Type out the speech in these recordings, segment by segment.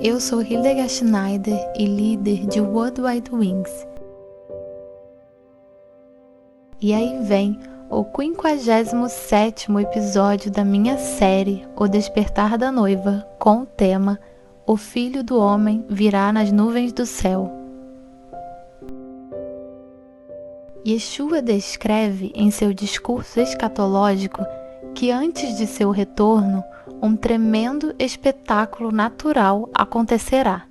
Eu sou Hildegard Schneider e líder de World Wide Wings. E aí vem o 57º episódio da minha série O Despertar da Noiva, com o tema O Filho do Homem virá nas nuvens do céu. Yeshua descreve em seu discurso escatológico que antes de seu retorno, um tremendo espetáculo natural acontecerá.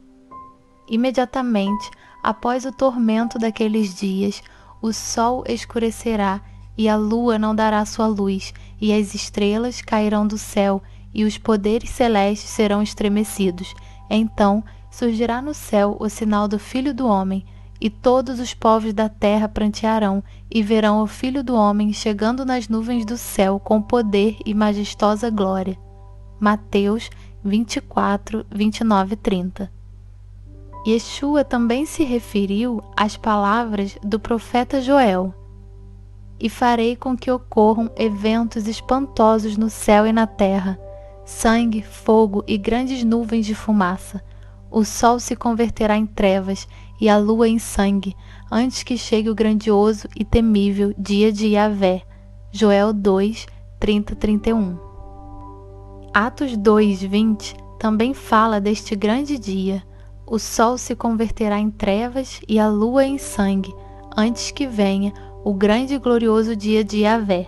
Imediatamente após o tormento daqueles dias, o sol escurecerá e a lua não dará sua luz, e as estrelas cairão do céu e os poderes celestes serão estremecidos. Então surgirá no céu o sinal do Filho do Homem, e todos os povos da terra prantearão e verão o Filho do Homem chegando nas nuvens do céu com poder e majestosa glória. Mateus 24, 29 e 30. Yeshua também se referiu às palavras do profeta Joel: E farei com que ocorram eventos espantosos no céu e na terra, sangue, fogo e grandes nuvens de fumaça. O sol se converterá em trevas e a lua em sangue, antes que chegue o grandioso e temível dia de Yahvé. Joel 2, 30 e 31. Atos 2, 20 também fala deste grande dia. O sol se converterá em trevas e a lua em sangue, antes que venha o grande e glorioso dia de Yahvé.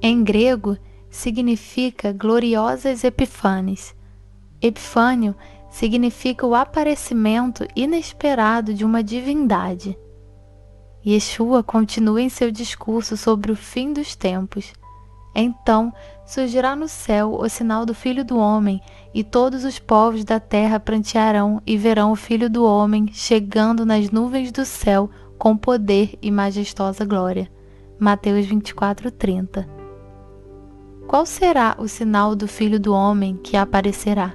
Em grego, significa gloriosas Epifânies. Epifânio significa o aparecimento inesperado de uma divindade. Yeshua continua em seu discurso sobre o fim dos tempos. Então surgirá no céu o sinal do Filho do Homem, e todos os povos da terra prantearão e verão o Filho do Homem chegando nas nuvens do céu com poder e majestosa glória. Mateus 24, 30. Qual será o sinal do Filho do Homem que aparecerá?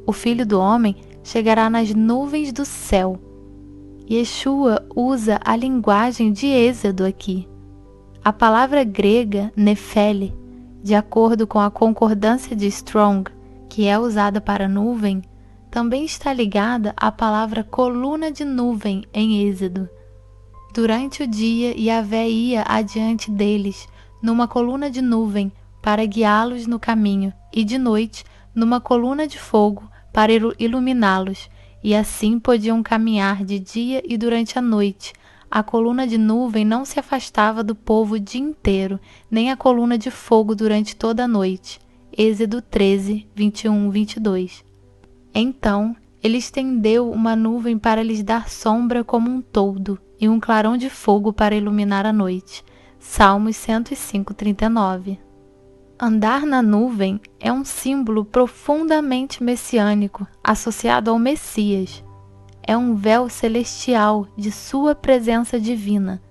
O Filho do Homem chegará nas nuvens do céu. Yeshua usa a linguagem de Êxodo aqui. A palavra grega Nephele, de acordo com a concordância de Strong, que é usada para nuvem, também está ligada à palavra coluna de nuvem em Êxodo. Durante o dia, Yahvé ia adiante deles, numa coluna de nuvem, para guiá-los no caminho, e de noite, numa coluna de fogo, para iluminá-los, e assim podiam caminhar de dia e durante a noite. A coluna de nuvem não se afastava do povo o dia inteiro, nem a coluna de fogo durante toda a noite. Êxodo 13, 21, 22. Então, ele estendeu uma nuvem para lhes dar sombra como um toldo, e um clarão de fogo para iluminar a noite. Salmos 105, 39. Andar na nuvem é um símbolo profundamente messiânico, associado ao Messias. É um véu celestial de sua presença divina,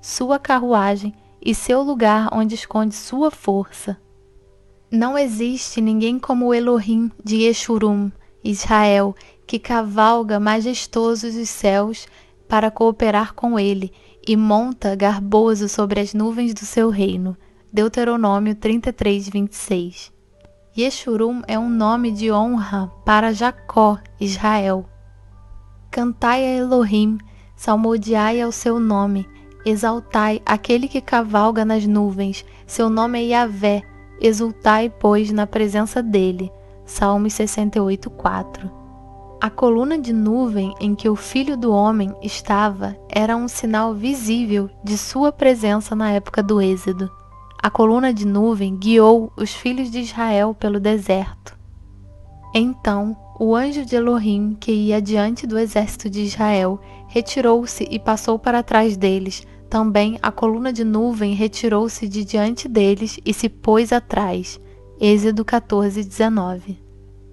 sua carruagem e seu lugar onde esconde sua força. Não existe ninguém como o Elohim de Yeshurun, Israel, que cavalga majestoso os céus para cooperar com ele e monta garboso sobre as nuvens do seu reino. Deuteronômio 33, 26. Yeshurun é um nome de honra para Jacó, Israel. Cantai a Elohim, salmodiai ao seu nome, exaltai aquele que cavalga nas nuvens, seu nome é Yahvé, exultai, pois, na presença dele. Salmos 68, 4. A coluna de nuvem em que o Filho do Homem estava era um sinal visível de sua presença na época do Êxodo. A coluna de nuvem guiou os filhos de Israel pelo deserto. Então, o anjo de Elohim, que ia diante do exército de Israel, retirou-se e passou para trás deles. Também a coluna de nuvem retirou-se de diante deles e se pôs atrás. Êxodo 14, 19.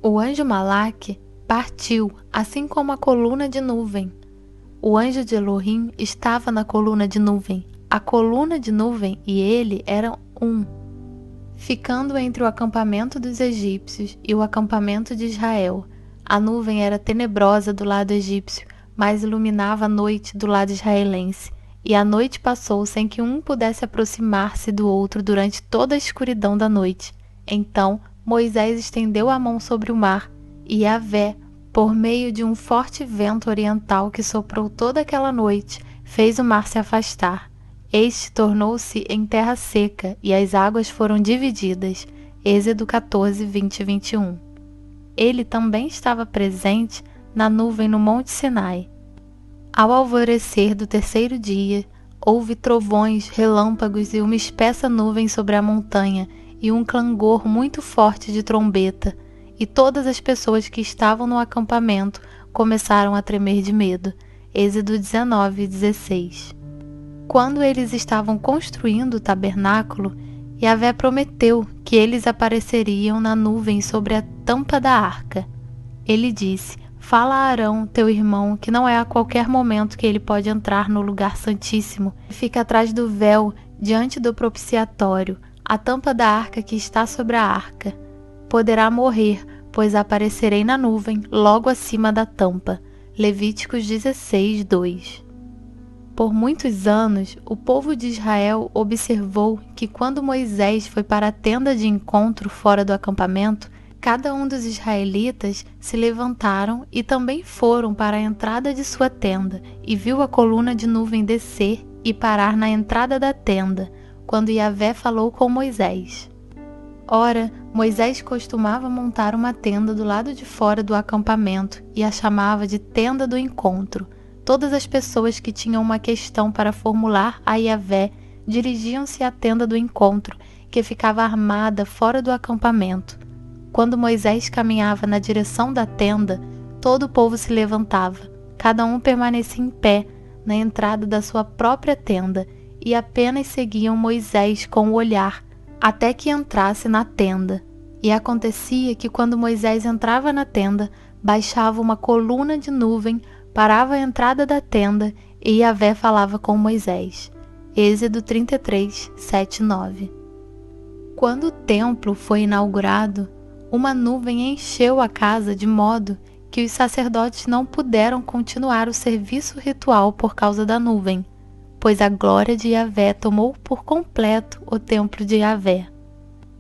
O anjo Malaque partiu, assim como a coluna de nuvem. O anjo de Elohim estava na coluna de nuvem. A coluna de nuvem e ele eram um, ficando entre o acampamento dos egípcios e o acampamento de Israel. A nuvem era tenebrosa do lado egípcio, mas iluminava a noite do lado israelense. E a noite passou sem que um pudesse aproximar-se do outro durante toda a escuridão da noite. Então Moisés estendeu a mão sobre o mar, e Yahvé por meio de um forte vento oriental que soprou toda aquela noite, fez o mar se afastar. Este tornou-se em terra seca, e as águas foram divididas. Êxodo 14, 20 e 21. Ele também estava presente na nuvem no Monte Sinai. Ao alvorecer do terceiro dia, houve trovões, relâmpagos e uma espessa nuvem sobre a montanha, e um clangor muito forte de trombeta, e todas as pessoas que estavam no acampamento começaram a tremer de medo. Êxodo 19, 16. Quando eles estavam construindo o tabernáculo, Yahvé prometeu que eles apareceriam na nuvem sobre a tampa da arca. Ele disse: fala a Arão, teu irmão, que não é a qualquer momento que ele pode entrar no lugar santíssimo. Fica atrás do véu, diante do propiciatório, a tampa da arca que está sobre a arca. Poderá morrer, pois aparecerei na nuvem, logo acima da tampa. Levíticos 16, 2. Por muitos anos, o povo de Israel observou que quando Moisés foi para a tenda de encontro fora do acampamento, cada um dos israelitas se levantaram e também foram para a entrada de sua tenda, e viu a coluna de nuvem descer e parar na entrada da tenda, quando Yahvé falou com Moisés. Ora, Moisés costumava montar uma tenda do lado de fora do acampamento e a chamava de tenda do encontro. Todas as pessoas que tinham uma questão para formular a Yahvé dirigiam-se à tenda do encontro, que ficava armada fora do acampamento. Quando Moisés caminhava na direção da tenda, todo o povo se levantava. Cada um permanecia em pé na entrada da sua própria tenda e apenas seguiam Moisés com o olhar até que entrasse na tenda. E acontecia que quando Moisés entrava na tenda, baixava uma coluna de nuvem, parava a entrada da tenda e Yahvé falava com Moisés. Êxodo 33, 7 e 9. Quando o templo foi inaugurado, uma nuvem encheu a casa de modo que os sacerdotes não puderam continuar o serviço ritual por causa da nuvem, pois a glória de Yahvé tomou por completo o templo de Yahvé.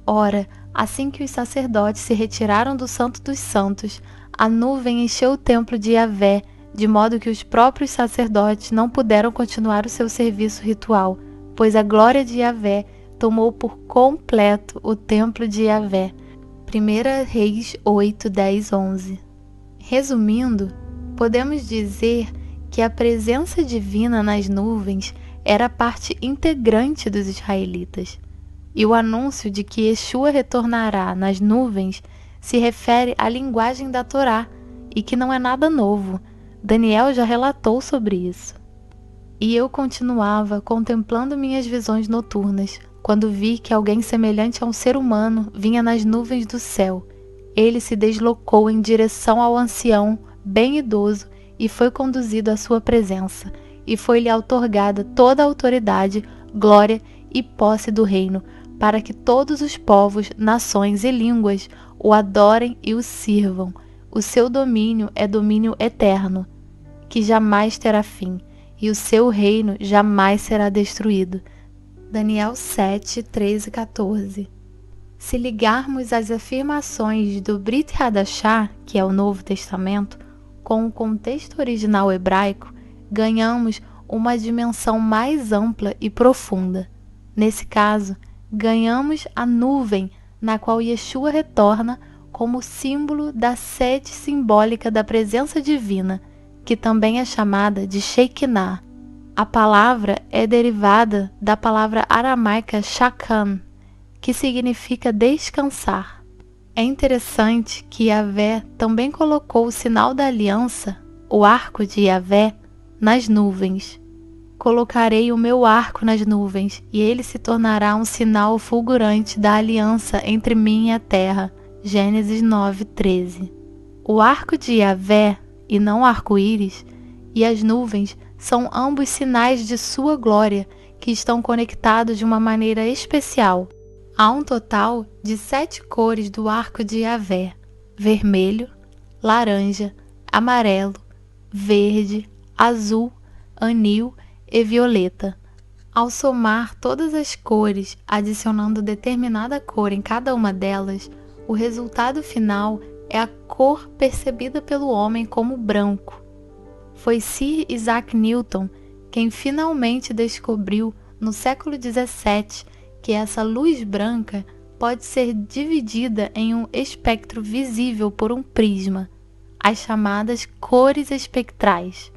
Ora, assim que os sacerdotes se retiraram do Santo dos Santos, a nuvem encheu o templo de Yahvé, de modo que os próprios sacerdotes não puderam continuar o seu serviço ritual, pois a glória de Yahvé tomou por completo o templo de Yahvé. 1 Reis 8, 10, 11. Resumindo, podemos dizer que a presença divina nas nuvens era parte integrante dos israelitas. E o anúncio de que Yeshua retornará nas nuvens se refere à linguagem da Torá, e que não é nada novo. Daniel já relatou sobre isso. E eu continuava contemplando minhas visões noturnas, quando vi que alguém semelhante a um ser humano vinha nas nuvens do céu. Ele se deslocou em direção ao ancião, bem idoso, e foi conduzido à sua presença, e foi-lhe outorgada toda a autoridade, glória e posse do reino, para que todos os povos, nações e línguas o adorem e o sirvam. O seu domínio é domínio eterno, que jamais terá fim, e o seu reino jamais será destruído. Daniel 7, 13 e 14. Se ligarmos as afirmações do Brit Hadashah, que é o Novo Testamento, com o contexto original hebraico, ganhamos uma dimensão mais ampla e profunda. Nesse caso, ganhamos a nuvem na qual Yeshua retorna como símbolo da sede simbólica da presença divina, que também é chamada de Shekinah. A palavra é derivada da palavra aramaica shakan, que significa descansar. É interessante que Yahvé também colocou o sinal da aliança, o arco de Yahvé, nas nuvens. Colocarei o meu arco nas nuvens, e ele se tornará um sinal fulgurante da aliança entre mim e a terra. Gênesis 9, 13. O arco de Yahvé, e não arco-íris, e as nuvens são ambos sinais de sua glória, que estão conectados de uma maneira especial. Há um total de 7 cores do arco de Yahvé: vermelho, laranja, amarelo, verde, azul, anil e violeta. Ao somar todas as cores, adicionando determinada cor em cada uma delas, o resultado final é a cor percebida pelo homem como branco. Foi Sir Isaac Newton quem finalmente descobriu, no século XVII, que essa luz branca pode ser dividida em um espectro visível por um prisma, as chamadas cores espectrais.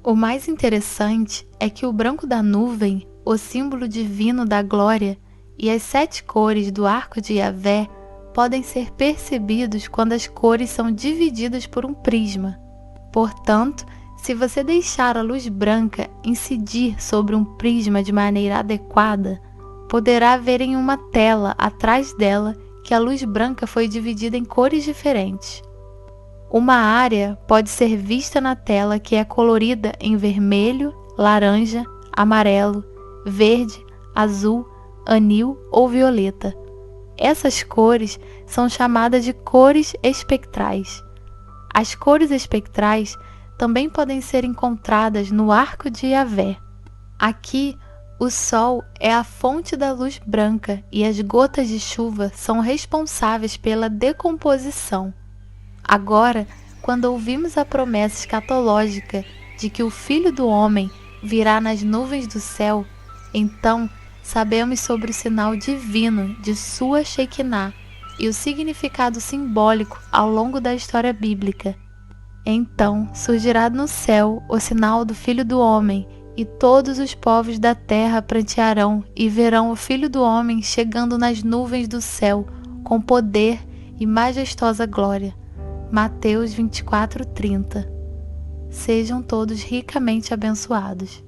O mais interessante é que o branco da nuvem, o símbolo divino da glória, e as 7 cores do arco de Yahvé podem ser percebidos quando as cores são divididas por um prisma. Portanto, se você deixar a luz branca incidir sobre um prisma de maneira adequada, poderá ver em uma tela atrás dela que a luz branca foi dividida em cores diferentes. Uma área pode ser vista na tela que é colorida em vermelho, laranja, amarelo, verde, azul, anil ou violeta. Essas cores são chamadas de cores espectrais. As cores espectrais também podem ser encontradas no arco de Yahvé. Aqui, o Sol é a fonte da luz branca e as gotas de chuva são responsáveis pela decomposição. Agora, quando ouvimos a promessa escatológica de que o Filho do Homem virá nas nuvens do céu, então sabemos sobre o sinal divino de sua Shekinah e o significado simbólico ao longo da história bíblica. Então surgirá no céu o sinal do Filho do Homem, e todos os povos da terra prantearão e verão o Filho do Homem chegando nas nuvens do céu com poder e majestosa glória. Mateus 24:30. Sejam todos ricamente abençoados.